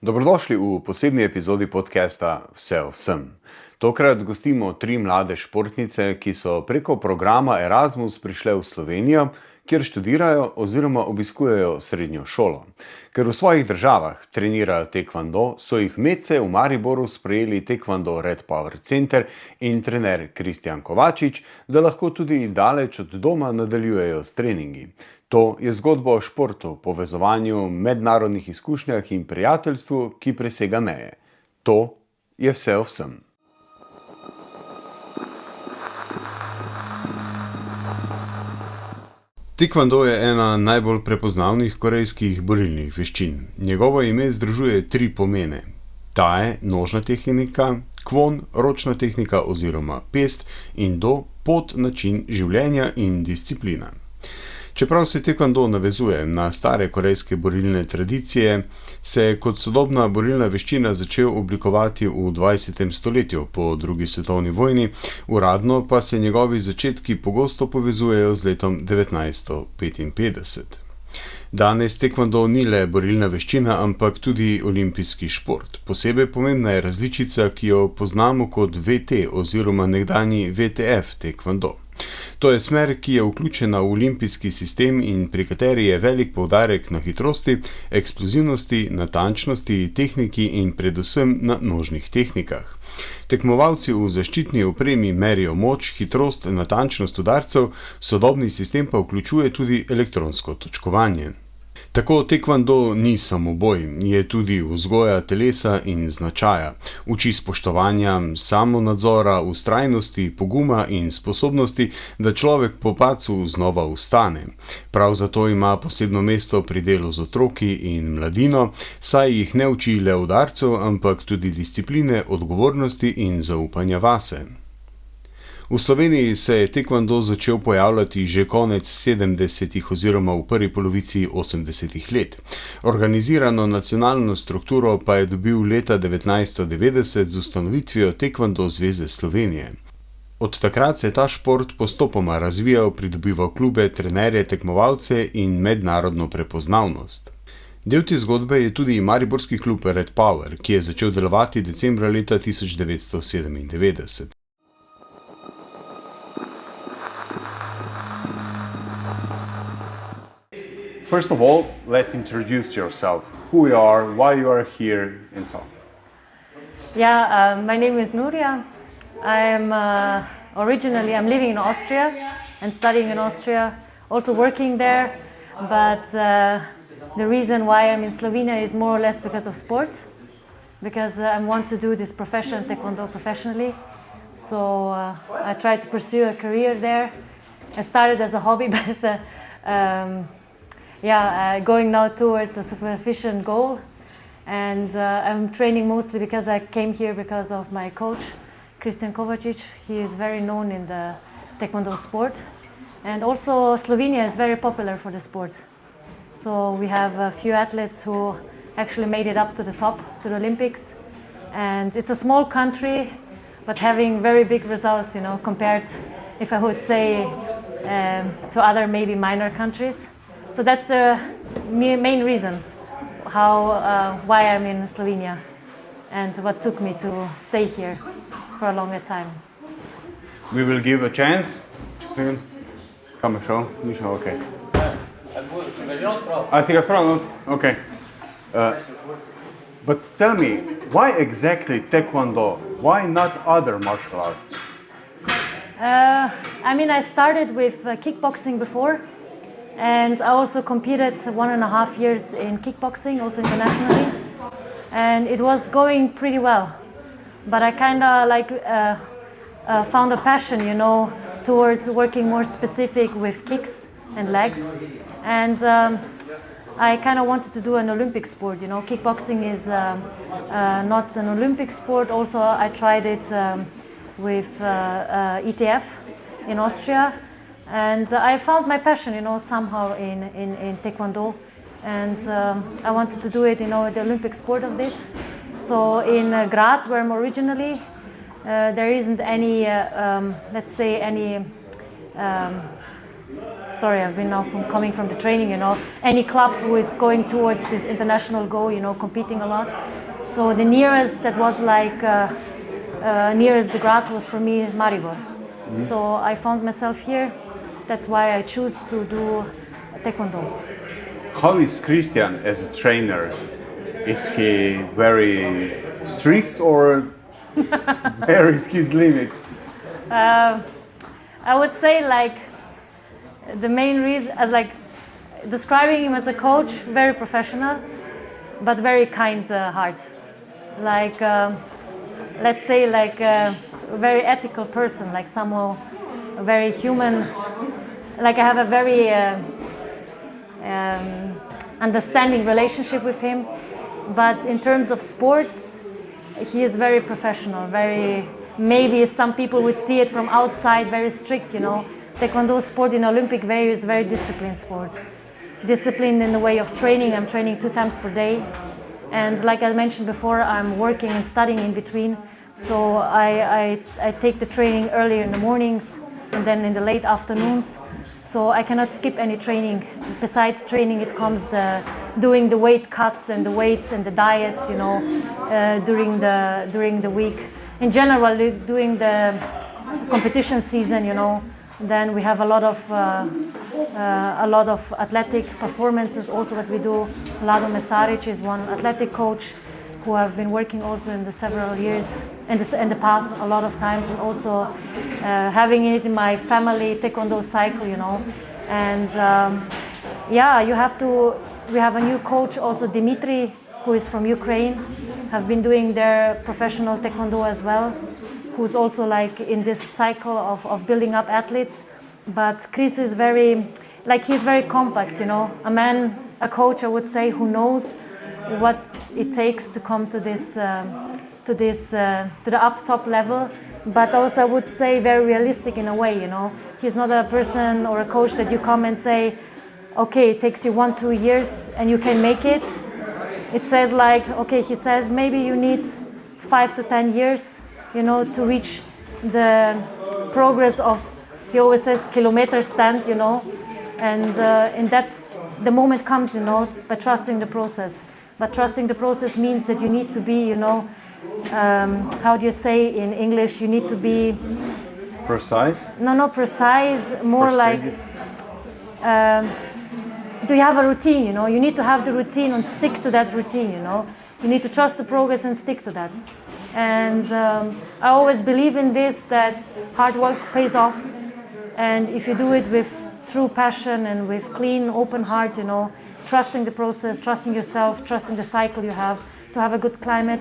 Dobrodošli v posebni epizodi podcasta Vse o vsem. Tokrat gostimo 3 mlade športnice, ki so preko programa Erasmus prišle v Slovenijo, kjer študirajo oziroma obiskujejo srednjo šolo. Ker v svojih državah trenirajo taekwondo, so jih medse v Mariboru sprejeli Taekwondo Red Power Center in trener Kristijan Kovačič, da lahko tudi daleč od doma nadaljujejo s treningi. To je zgodba o športu, povezovanju, mednarodnih izkušnjah in prijateljstvu, ki presega meje. To je vse o vsem. Taekwondo je ena najbolj prepoznavnih korejskih borilnih veščin. Njegovo ime združuje 3 pomene. Tae, nožna tehnika, kwon, ročna tehnika oziroma pest in do, pot, način življenja in disciplina. Čeprav se taekwondo navezuje na stare korejske borilne tradicije, se je kot sodobna borilna veščina začel oblikovati v 20. stoletju po drugi svetovni vojni, uradno pa se njegovi začetki pogosto povezujejo z letom 1955. Danes taekwondo ni le borilna veščina, ampak tudi olimpijski šport. Posebej pomembna je različica, ki jo poznamo kot VT oziroma nekdanji VTF taekwondo. To je smer, ki je vključena v olimpijski sistem in pri kateri je velik poudarek na hitrosti, eksplozivnosti, natančnosti, tehniki in predvsem na nožnih tehnikah. Tekmovalci v zaščitni opremi merijo moč, hitrost, natančnost udarcev, sodobni sistem pa vključuje tudi elektronsko točkovanje. Tako taekwondo ni samo boj, je tudi vzgoja telesa in značaja. Uči spoštovanja, samonadzora, vztrajnosti, poguma in sposobnosti, da človek po padcu znova vstane. Prav zato ima posebno mesto pri delu z otroki in mladino, saj jih ne uči le udarcev, ampak tudi discipline, odgovornosti in zaupanja vase. V Sloveniji se je taekwondo začel pojavljati že konec 70. oziroma v prvi polovici 80. let. Organizirano nacionalno strukturo pa je dobil leta 1990 z ustanovitvijo Taekwondo zveze Slovenije. Od takrat se je ta šport postopoma razvijal, pridobival klube, trenerje, tekmovalce in mednarodno prepoznavnost. Del te zgodbe je tudi mariborski klub Red Power, ki je začel delovati decembra leta 1997. First of all, let's introduce yourself. Who you are, why you are here, and so on. My name is Nuria. I'm living in Austria and studying in Austria, also working there. But the reason why I'm in Slovenia is more or less because of sports, because I want to do this profession, taekwondo professionally. So I tried to pursue a career there. I started as a hobby, but going now towards a sufficient goal, and I'm training mostly because I came here because of my coach, Kristijan Kovačič. He is very known in the taekwondo sport, and also Slovenia is very popular for the sport. So we have a few athletes who actually made it up to the top, to the Olympics, and it's a small country, but having very big results, compared, if I would say, to other maybe minor countries. So that's the main reason why I'm in Slovenia and what took me to stay here for a longer time. We will give a chance. Kam je šel? Ni šel, ok. A si ga spravil? Ok. But tell me, why exactly taekwondo? Why not other martial arts? I started with kickboxing before. And I also competed 1.5 years in kickboxing, also internationally. And it was going pretty well. But I kind of found a passion, towards working more specific with kicks and legs. And I kind of wanted to do an Olympic sport. Kickboxing is not an Olympic sport. Also, I tried it with ETF in Austria. And I found my passion, somehow in taekwondo, and I wanted to do it, the Olympic sport of this. So in Graz, where I'm originally, there isn't any, let's say, any sorry, I've been now coming from the training, any club who is going towards this international goal, competing a lot. So the nearest that was like, nearest the Graz was for me Mariboru. Mm-hmm. So I found myself here. That's why I choose to do Taekwondo. How is Kristijan as a trainer? Is he very strict or where is his limits? I would say like the main reason, as like describing him as a coach, very professional, but very kind heart. Like let's say like a very ethical person, like someone very human. Like I have a very understanding relationship with him, but in terms of sports, he is very professional, very, maybe some people would see it from outside, very strict, Taekwondo sport in Olympic way is very disciplined sport. Disciplined in the way of training. I'm training 2 times per day. And like I mentioned before, I'm working and studying in between. So I take the training earlier in the mornings and then in the late afternoons. So I cannot skip any training. Besides training, it comes doing the weight cuts and the weights and the diets, during the week. In general, during the competition season, then we have a lot of athletic performances also that we do. Lado Mesaric is one athletic coach who I've been working also in the several years in the past a lot of times, and also having it in my family Taekwondo cycle, And we have a new coach also, Dimitri, who is from Ukraine, have been doing their professional Taekwondo as well, who's also like in this cycle of building up athletes. But Chris is he's very compact, a coach, I would say, who knows what it takes to come to the up top level, but also I would say very realistic in a way, He's not a person or a coach that you come and say, okay, it takes you 1-2 years and you can make it. It says like, okay, he says maybe you need 5 to 10 years, to reach the progress of, he always says, kilometer stand, and that the moment comes, by trusting the process. But trusting the process means that you need to be, how do you say in English, you need to be... Precise? No, precise, more like... do you have a routine, You need to have the routine and stick to that routine, You need to trust the progress and stick to that. And I always believe in this, that hard work pays off. And if you do it with true passion and with clean, open heart, trusting the process, trusting yourself, trusting the cycle you have, to have a good climate,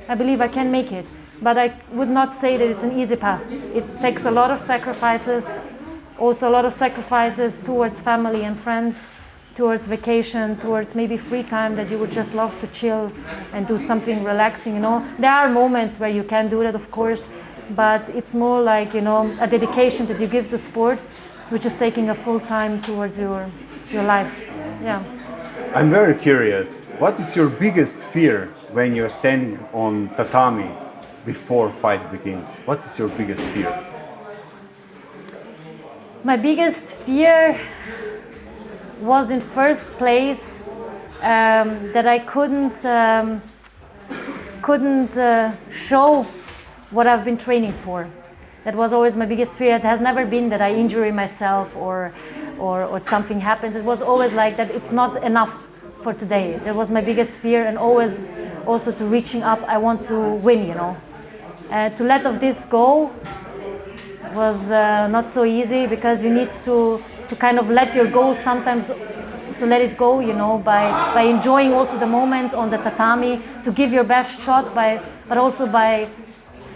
I believe I can make it. But I would not say that it's an easy path. It takes a lot of sacrifices, also a lot of sacrifices towards family and friends, towards vacation, towards maybe free time that you would just love to chill and do something relaxing, There are moments where you can do that, of course, but it's more like, a dedication that you give to sport, which is taking a full time towards your life. Yeah. I'm very curious, what is your biggest fear when you're standing on tatami before fight begins? What is your biggest fear? My biggest fear was in first place that I couldn't show what I've been training for. That was always my biggest fear. It has never been that I injure myself or something happens. It was always like that it's not enough for today. That was my biggest fear, and always also to reaching up, I want to win, To let of this go was not so easy, because you need to kind of let your goal sometimes, to let it go, by enjoying also the moment on the tatami, to give your best shot, but also by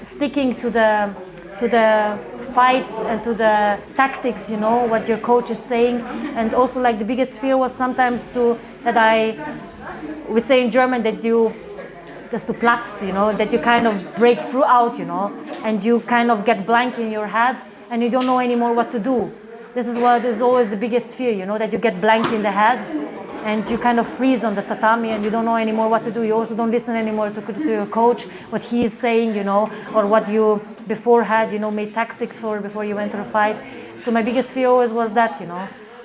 sticking to the fights and to the tactics, what your coach is saying. And also like the biggest fear was sometimes we say in German that dass du platzt, that you kind of break through out, and you kind of get blank in your head and you don't know anymore what to do. This is what is always the biggest fear, that you get blank in the head and you kind of freeze on the tatami and you don't know anymore what to do. You also don't listen anymore to your coach, what he is saying, or what you before had, made tactics for before you went to the fight. So my biggest fear always was that,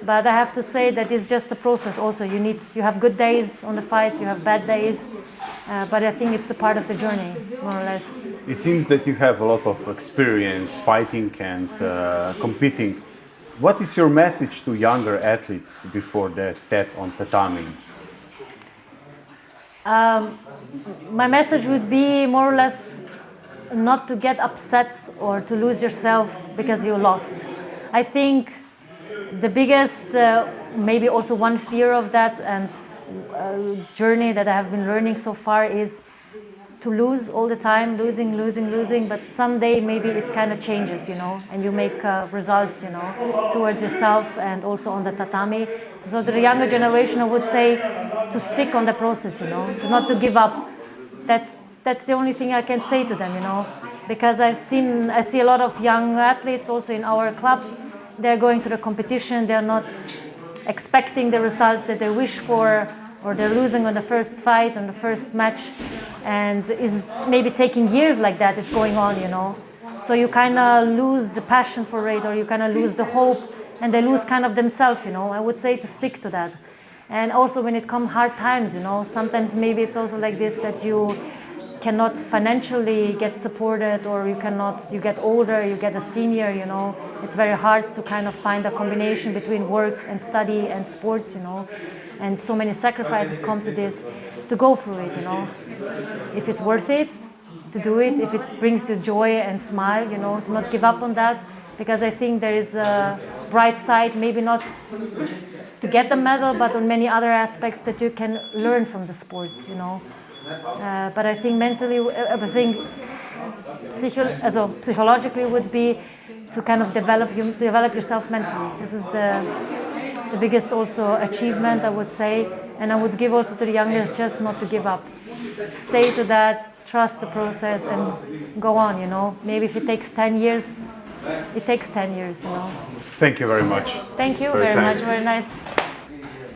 But I have to say that it's just a process also. You have good days on the fights, you have bad days, but I think it's a part of the journey, more or less. It seems that you have a lot of experience fighting and competing. What is your message to younger athletes before they step on tatami? My message would be more or less not to get upset or to lose yourself because you lost. I think the biggest, maybe also one fear of that and journey that I have been learning so far is to lose all the time, losing, but someday maybe it kind of changes, and you make results, towards yourself and also on the tatami. So to the younger generation, I would say to stick on the process, not to give up. That's the only thing I can say to them, because I see a lot of young athletes also in our club. They're going to the competition, they're not expecting the results that they wish for, or they're losing on the first fight, on the first match, and is maybe taking years like that, it's going on, So you kind of lose the passion for it, or you kind of lose the hope, and they lose kind of themselves, I would say to stick to that. And also when it comes hard times, sometimes maybe it's also like this, that you cannot financially get supported, or you get older, you get a senior, it's very hard to kind of find a combination between work and study and sports, and so many sacrifices come to this, to go through it, If it's worth it, to do it, if it brings you joy and smile, to not give up on that, because I think there is a bright side, maybe not to get the medal, but on many other aspects that you can learn from the sports, But I think mentally, everything psychologically would be to kind of develop yourself mentally. This is the biggest also achievement, I would say. And I would give also to the youngest just not to give up. Stay to that, trust the process and go on, Maybe if it takes 10 years, it takes 10 years, Thank you very much. Thank you very much, very nice.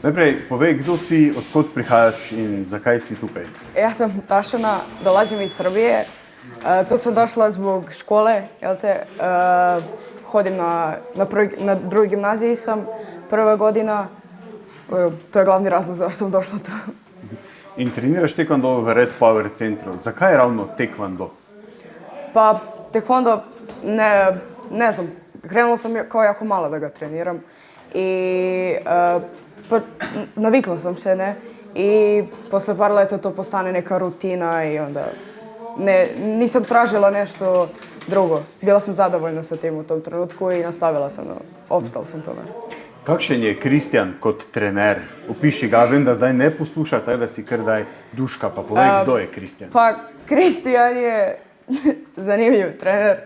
Najprej, povej, kdo si, odkot prihajaš in zakaj si tukaj? Ja sam Tašana, dolazim iz Srbije. Tu sam došla zbog škole, hodim na drugoj gimnaziji sam, prva godina. To je glavni razlog zašto sam došla tu. In treniraš Taekwondo v Red Power Centru. Zakaj ravno Taekwondo? Pa Taekwondo, ne znam, krenula sam kao jako mala da ga treniram i navikla sam se, ne? I posle par leta to postane neka rutina i onda nisam tražila nešto drugo. Bila sam zadovoljna sa tim u tom trenutku i nastavila sam, opstala sam tome. Kakšen je Kristijan kot trener? Opiši ga, vem, da zdaj ne posluša, tako da si kar daj duška, pa povej, kdo je Kristijan. Pa Kristijan je zanimljiv trener.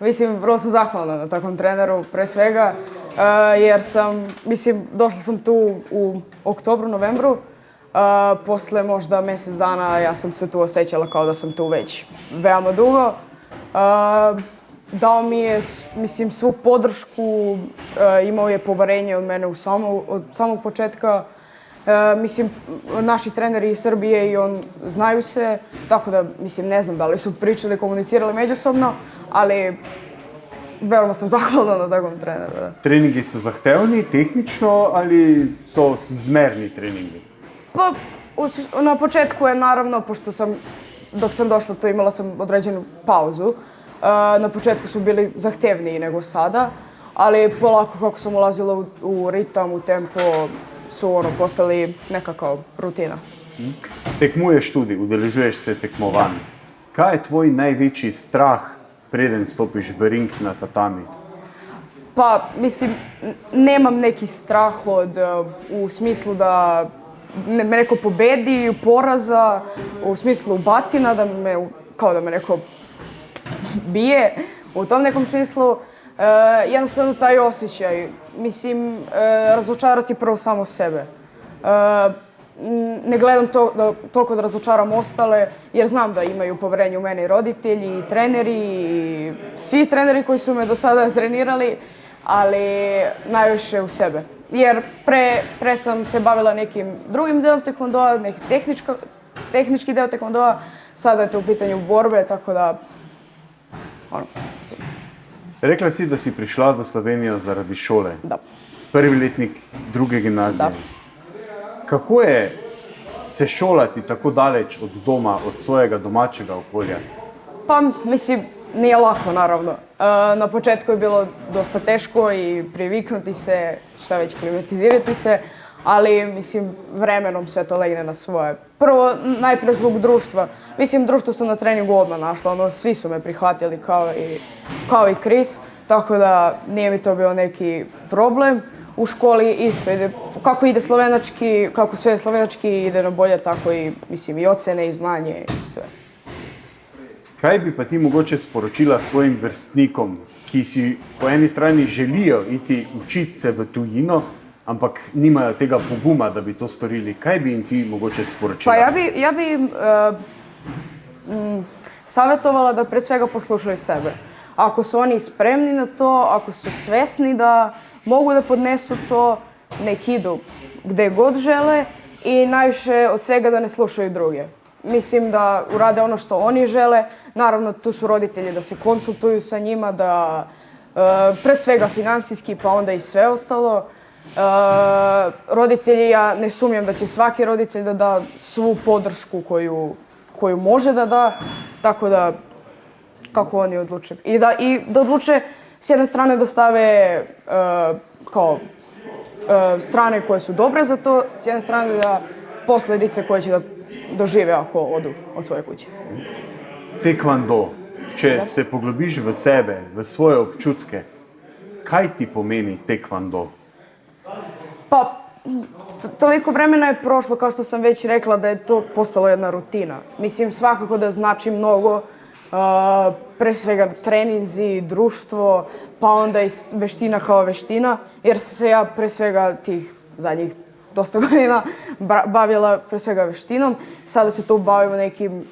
Mislim, vrlo sam zahvalna na takvom treneru, pre svega, jer došla sam tu u oktobru, novembru. Posle možda mjesec dana ja sam se tu osjećala kao da sam tu već veoma dugo. Dao mi je, svu podršku, imao je poverenje od mene od samog početka. Naši treneri iz Srbije i on znaju se, tako da, ne znam da li su pričali, komunicirali međusobno, ali veoma sam zahvalna na takvom treneru. Da. Treningi su zahtevni, tehnično, ali so zmerni treningi? Pa, na početku je naravno, pošto dok sam došla tu imala sam određenu pauzu. Na početku su bili zahtevniji nego sada, ali polako kako sam ulazila u ritam, u tempo, su postali nekako rutina. Tekmuješ tudi, udeležuješ se tekmovanj. Kaj je tvoj največji strah, preden stopiš v ring na tatami? Pa, nemam neki strah u smislu da me neko pobedi, poraza, u smislu batina, kao da me neko bije, u tom nekom smislu. Jednostavno taj osjećaj, razočarati prvo samo sebe. Ne gledam toliko da razočaram ostale, jer znam da imaju poverenje u mene i roditelji, i treneri, i svi treneri koji su me do sada trenirali, ali najviše u sebe. Jer pre sam se bavila nekim drugim delom taekwondoa, neki tehnički deo taekwondoa, sada je to u pitanju borbe, tako da... Rekla si, da si prišla v Slovenijo zaradi šole. Da. prvi letnik druge gimnazije. Da. Kako je se šolati tako daleč od doma, od svojega domačega okolja? Pa mislim, nije lako naravno. Na početku je bilo dosta teško i priviknuti se, šta već klimatizirati se, ali mislim vremenom sve to legne na svoje. Prvo, najprije zbog društva. Mislim, društvo sam na treningu odmah našla, svi su me prihvatili kao i Kris, tako da nije mi to bio neki problem. U školi isto ide, kako ide slovenački, kako sve slovenački ide na bolje, tako i mislim i ocene i znanje i sve. Kaj bi pa ti mogoče sporočila svojim vrstnikom, ki si po eni strani želijo iti učiti se v tujino, ampak nimajo tega poguma, da bi to storili? Kaj bi jim ti mogoče sporočila? Pa ja bi im savjetovala da pre svega poslušaju sebe. Ako su oni spremni na to, ako su svesni da mogu da podnesu to, nek idu gde god žele i najviše od svega da ne slušaju druge. Mislim da urade ono što oni žele, naravno tu su roditelji da se konsultuju sa njima, da pre svega financijski pa onda i sve ostalo. Roditelji, ja ne sumnjam da će svaki roditelj da da svu podršku koju može da da, tako da kako oni odluče. I da odluče s jedne strane da stave strane koje su dobre za to, s jedne strane da posljedice koje će da dožive ako odu od svoje kuće. Taekwondo, če se poglobiš v sebe, v svoje občutke, kaj ti pomeni taekwondo? Pa, toliko vremena je prošlo, kao što sam već rekla, da je to postalo jedna rutina. Mislim, svakako da znači mnogo, pre svega treninzi, društvo, pa onda i veština kao veština, jer sam se ja pre svega tih zadnjih dosta godina bavila pre svega veštinom. Sada se to bavimo nekim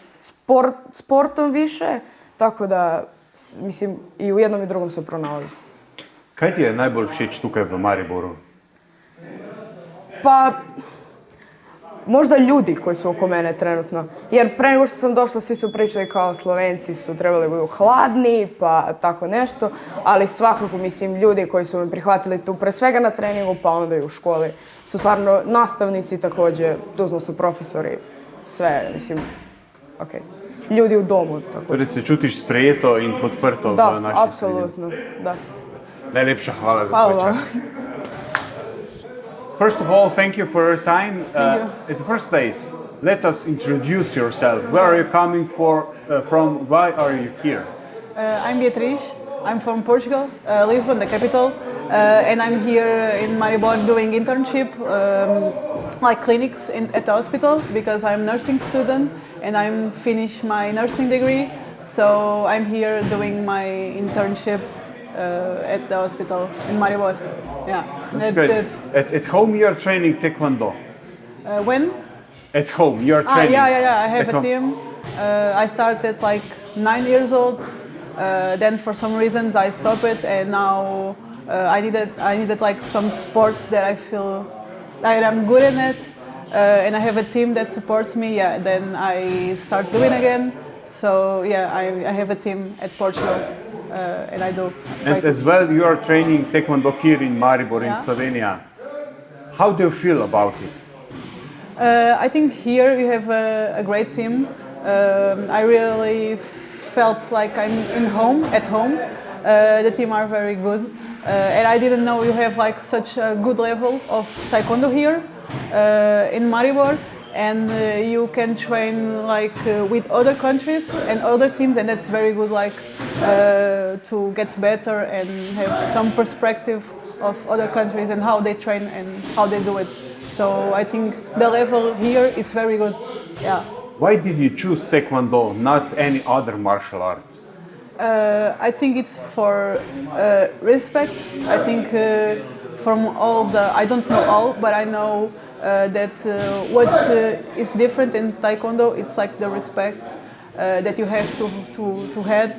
sportom više, tako da, mislim, i u jednom i drugom se pronalazim. Kaj ti je najbolj všeč tukaj v Mariboru? Pa, možda ljudi koji su oko mene trenutno. Jer pre nego što sam došla, svi su pričali kao Slovenci su trebali budu hladni, pa tako nešto. Ali svakako, mislim, ljudi koji su me prihvatili tu, pre svega na treningu, pa onda i u školi, su stvarno nastavnici također, tu su profesori, sve, mislim, okej. Ljudi u domu, tako. Torej se čutiš sprejeto in podprto v naši sredini? Da, apsolutno, da. Najlepša hvala za tvoj čas. First of all, thank you for your time. At the first place, let us introduce yourself. Where are you coming from? Why are you here? I'm Beatriz. I'm from Portugal, Lisbon, the capital, and I'm here in Mariboru doing internship, like clinics at the hospital, because I'm a nursing student and I'm finished my nursing degree. So I'm here doing my internship at the hospital in Mariboru. Yeah, that's good. At home you're training Taekwondo? When? At home you're training? Yeah. I have a team. I started like 9 years old. Then for some reasons I stopped it, and now I needed like some sports that I feel like I'm good in it, and I have a team that supports me. Yeah, then I start doing again. So yeah, I have a team at Portugal. And I do. And as well, you are training Taekwondo here in Mariboru, in Slovenia. How do you feel about it? I think here we have a great team. I really felt like I'm at home. The team are very good. And I didn't know you have like such a good level of Taekwondo here in Mariboru. And you can train like with other countries and other teams, and that's very good, like to get better and have some perspective of other countries and how they train and how they do it. So I think the level here is very good. Yeah. Why did you choose Taekwondo, not any other martial arts? I think it's for respect. I think from all I don't know all, but I know that what is different in Taekwondo, it's like the respect that you have to have.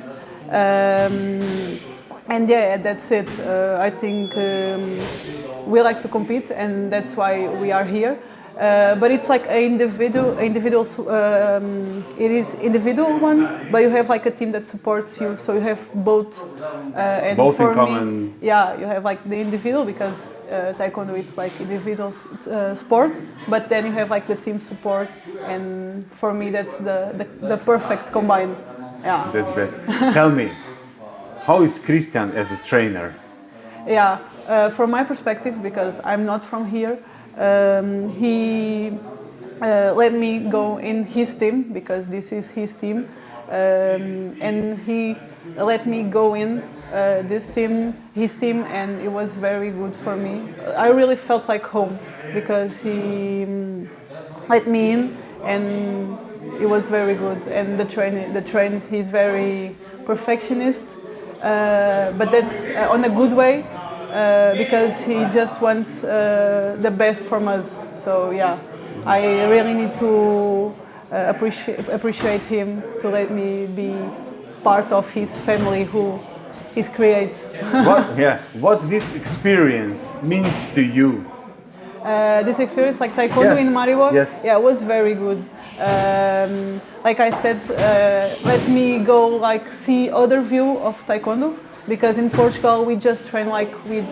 And yeah, that's it. I think we like to compete, and that's why we are here. But it's like it is individual one, but you have like a team that supports you, so you have both. And both for in common. me, yeah, you have like the individual, because Taekwondo it's like individual sport, but then you have like the team support, and for me that's the perfect combine. Yeah. That's great. Tell me, how is Kristijan as a trainer? Yeah, from my perspective, because I'm not from here, he let me go in his team, because this is his team, and he let me go in his team, and it was very good for me. I really felt like home, because he let me in, and it was very good. And the train, he's very perfectionist, but that's on a good way, because he just wants the best from us. So yeah, I really need to appreciate him to let me be part of his family who he's creates. What this experience means to you? This experience, like Taekwondo in Mariboru, it was very good. Like I said, let me go like see other view of Taekwondo, because in Portugal we just train like with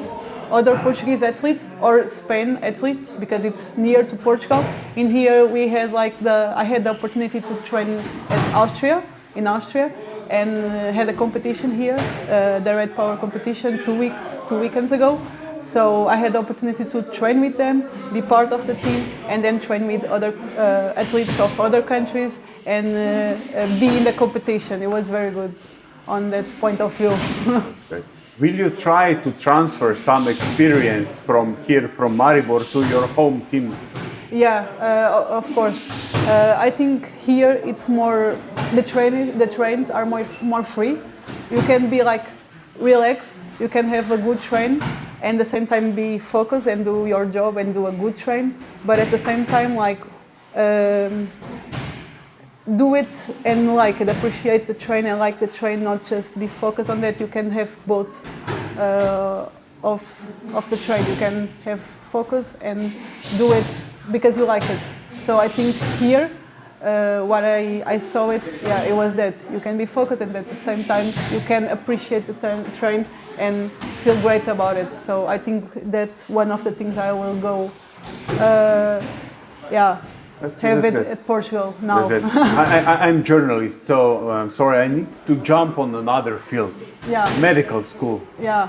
other Portuguese athletes or Spain athletes, because it's near to Portugal. In here we had like I had the opportunity to train in Austria, and had a competition here, the Red Power competition 2 weekends ago. So I had the opportunity to train with them, be part of the team, and then train with other athletes of other countries, and be in the competition. It was very good on that point of view. That's great. Will you try to transfer some experience from here, from Maribor, to your home team? Yeah, of course. I think here it's more, the trains are more free. You can be like relaxed, you can have a good train, and at the same time be focused and do your job and do a good train, but at the same time like do it and like it, appreciate the train and like the train, not just be focused on that. You can have both of the train. You can have focus and do it because you like it. So I think here what I saw it was that you can be focused and at the same time you can appreciate the train and feel great about it. So I think that's one of the things I will go have it at Portugal now. I'm a journalist, so sorry, I need to jump on another field. Yeah. Medical school. Yeah.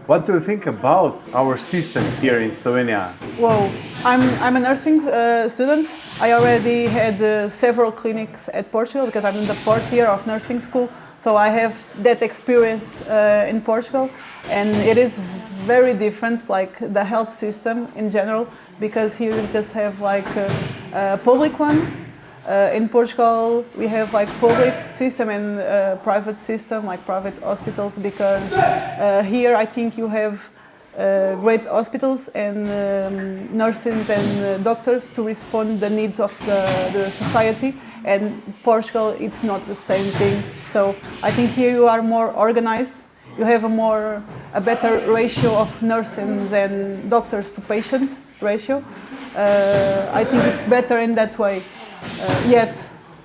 What do you think about our system here in Slovenia? Well, I'm a nursing student. I already had several clinics at Portugal because I'm in the fourth year of nursing school. So I have that experience in Portugal, and it is very different, like the health system in general, because here you just have like a public one. In Portugal, we have like public system and private system, like private hospitals, because here I think you have great hospitals and nurses and doctors to respond the needs of the society. And Portugal, it's not the same thing. So I think here you are more organized. You have a better ratio of nurses and doctors to patient ratio. I think it's better in that way. Yet,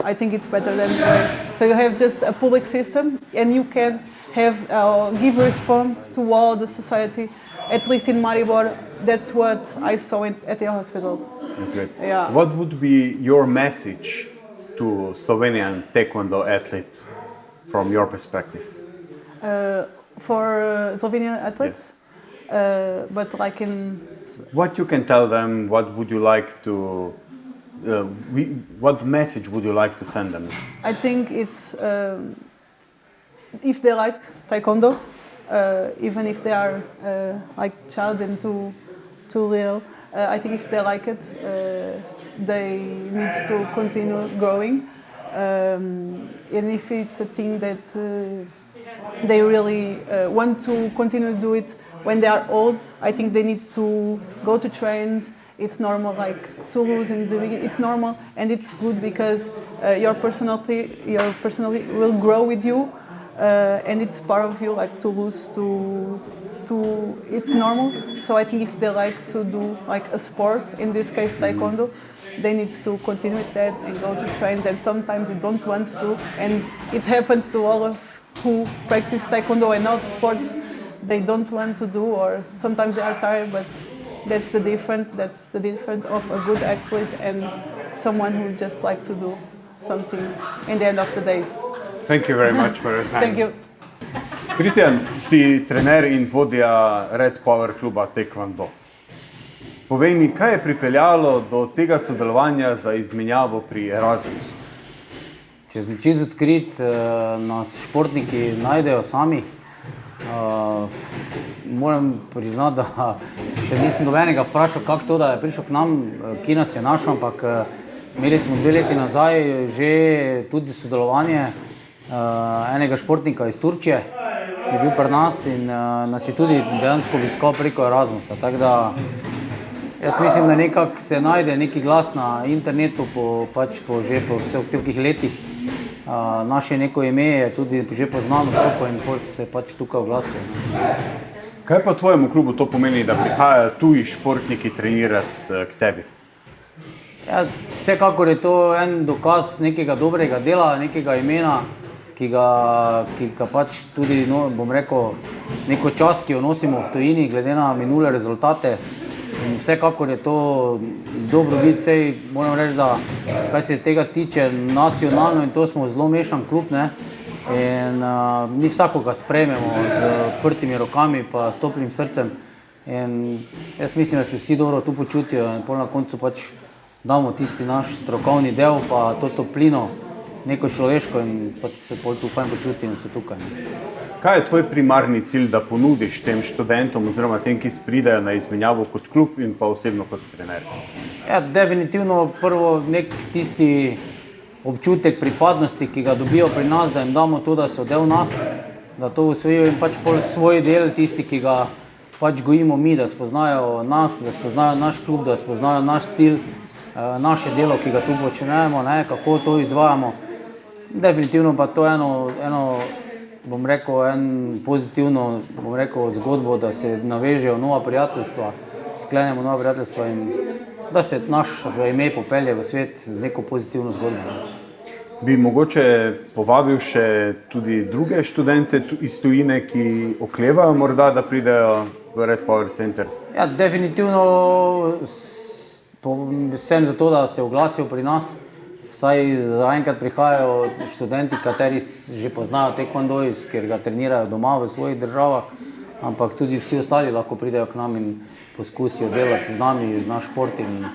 I think it's better than that way. So you have just a public system, and you can have give response to all the society. At least in Mariboru, that's what I saw at the hospital. That's great. Yeah. What would be your message to Slovenian Taekwondo athletes from your perspective? For Slovenian athletes, yes. But like in... What you can tell them, what would you like to... what message would you like to send them? I think it's... if they like Taekwondo, even if they are like child and too little, I think if they like it, they need to continue growing. And if it's a thing that they really want to continue to do it when they are old, I think they need to go to trains. It's normal, like to lose in the beginning. It's normal, and it's good because your personality will grow with you, and it's part of you. Like to lose, it's normal. So I think if they like to do like a sport, in this case Taekwondo, they need to continue with that and go to trains. And sometimes you don't want to, and it happens to all of who practice Taekwondo and not sports. they don't want to do, or sometimes they are tired, but that's the difference of a good athlete and someone who just like to do something in the end of the day. Thank you very much for your time. Thank you. Kristijan, si trener in vodja Red Power kluba Taekwondo. Povej mi, kaj je pripeljalo do tega sodelovanja za izmenjavo pri Erasmusu? Če sem čisto odkrit, nas športniki najdejo sami. Moram priznati, da še nisem nobenega vprašal, kako to, da je prišel k nam, ki nas je našel, ampak imeli smo 2 leti nazaj že tudi sodelovanje enega športnika iz Turčije, ki je bil pri nas in nas je tudi dejansko obiskal preko Erasmusa. Tako da jaz mislim, da nekako se najde neki glas na internetu že po vseh teh letih. Naše neko ime je tudi že poznano toliko in se tukaj oglasijo. Kaj pa tvojemu klubu to pomeni, da prihajajo tuji športniki trenirati k tebi? Ja, vsekakor je to en dokaz nekega dobrega dela, nekega imena, ki ga tudi, bom rekel, neko čast, ki jo nosimo v tujini, glede na minule rezultate. In vsekakor je to dobro videti, sej moram reči, da kaj se tega tiče nacionalno in to smo zelo mešan klub, ne? In mi vsakoga sprejmemo z odprtimi rokami pa s toplim srcem. In jaz mislim, da se vsi dobro tu počutijo in pol na koncu damo tisti naš strokovni del pa to toplino, neko človeško in se pol tu fajn počuti in so tukaj. Kaj je tvoj primarni cilj, da ponudiš tem študentom oziroma tem, ki pridejo na izmenjavo kot klub in pa osebno kot trener? Ja, definitivno prvo nek tisti občutek pripadnosti, ki ga dobijo pri nas, da jim damo to, da so del nas, da to usvojijo in pol svoj del, tisti, ki ga gojimo mi, da spoznajo nas, da spoznajo naš klub, da spoznajo naš stil, naše delo, ki ga tu počnemo, kako to izvajamo. Definitivno pa to eno bom rekel, pozitivno zgodbo, da se navežejo nova prijateljstva, sklenemo nova prijateljstva in da se naše ime popelje v svet z neko pozitivno zgodbo. Bi mogoče povabil še tudi druge študente iz tujine, ki oklevajo morda, da pridejo v Red Power Center? Ja, definitivno sem za to, da se oglasijo pri nas. Vsaj zaenkrat prihajajo študenti, kateri že poznajo taekwondo, ker ga trenirajo doma v svojih državah, ampak tudi vsi ostali lahko pridejo k nam in poskusijo delati z nami, naš šport in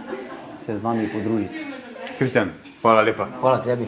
se z nami podružiti. Kristijan, hvala lepa. Hvala tebi.